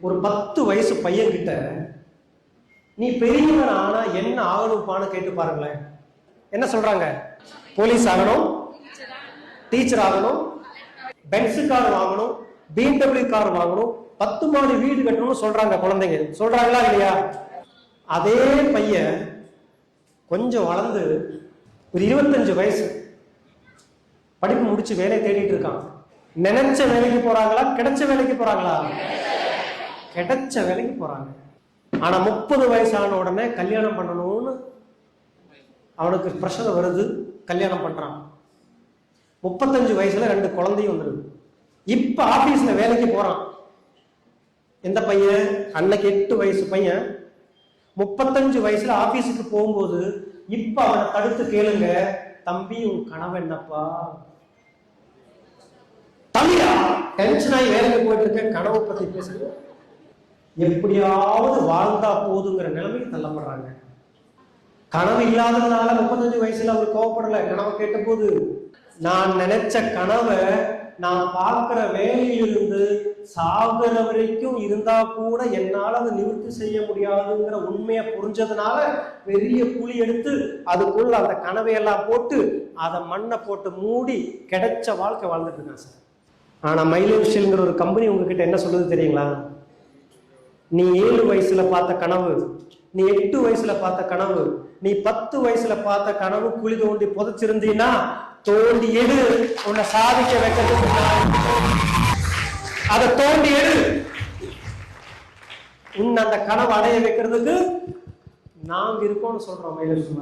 ஒரு 10 வயசு பையன் கிட்ட நீ பெரியவன் ஆனா என்ன ஆகணும்பான்னு கேட்டு பாருங்களேன். என்ன சொல்றாங்க? போலீஸ் ஆகணும், டீச்சர் ஆகணும், பென்ஸ் கார் வாங்கணும், BMW கார் வாங்கணும், 10 மாடி வீடு கட்டணும்னு சொல்றாங்க குழந்தைங்க. சொல்றாங்களா இல்லையா? அதே பையன் கொஞ்சம் வளர்ந்து ஒரு 25 வயசு படிப்பு முடிச்சு வேலை தேடிட்டு இருக்கான். நினைச்ச வேலைக்கு போறாங்களா, கிடைச்ச வேலைக்கு போறாங்களா? கிடைச்ச வேலைக்கு போறாங்க. ஆனா 30 வயசான உடனே கல்யாணம் பண்ணணும்னு அவனுக்கு பிரஷர் வருது, கல்யாணம் பண்றான். 35 வயசுல 2 குழந்தையும் வந்துருது. இப்ப ஆபீஸ்ல வேலைக்கு போறான். எந்த பையன்? அன்னைக்கு 8 வயசு பையன் 35 வயசுல ஆபீஸுக்கு போகும்போது இப்ப அவனை தடுத்து கேளுங்க, தம்பி உன் கனவு என்னப்பா? தம்பியா டென்ஷன் ஆகி வேலைக்கு போயிட்டு இருக்க, கனவை பத்தி பேசுங்க. எப்படியாவது வாழ்ந்தா போதுங்கிற நிலைமைக்கு தள்ளப்படுறாங்க. கனவு இல்லாததுனால 35 வயசுல அவர் கோவப்படல. கனவை கேட்ட போது நான் நினைச்ச கனவை நான் பார்க்கிற வேலையிலிருந்து சாகுற வரைக்கும் இருந்தா கூட என்னால அதை நிவர்த்தி செய்ய முடியாதுங்கிற உண்மையை புரிஞ்சதுனால பெரிய குழி எடுத்து அதுக்குள்ள அந்த கனவையெல்லாம் போட்டு அதை மண்ணை போட்டு மூடி கிடைச்ச வாழ்க்கை வாழ்ந்துட்டு இருக்கான் சார். ஆனா மைலேஷியல்ங்கிற ஒரு கம்பெனி உங்ககிட்ட என்ன சொல்லுது தெரியுங்களா? நீ 7 வயசுல பார்த்த கனவு, நீ 8 வயசுல பார்த்த கனவு, நீ 10 வயசுல பார்த்த கனவு குழி தோண்டி புதைச்சிருந்தீன்னா தோண்டி எடு, உன்னை சாதிக்க வைக்கிறதுக்கு அதை தோண்டி எடு. உன்னை அந்த கனவு அடைய வைக்கிறதுக்கு நாங்க இருக்கோம்னு சொல்றோம் மைலேஷ்.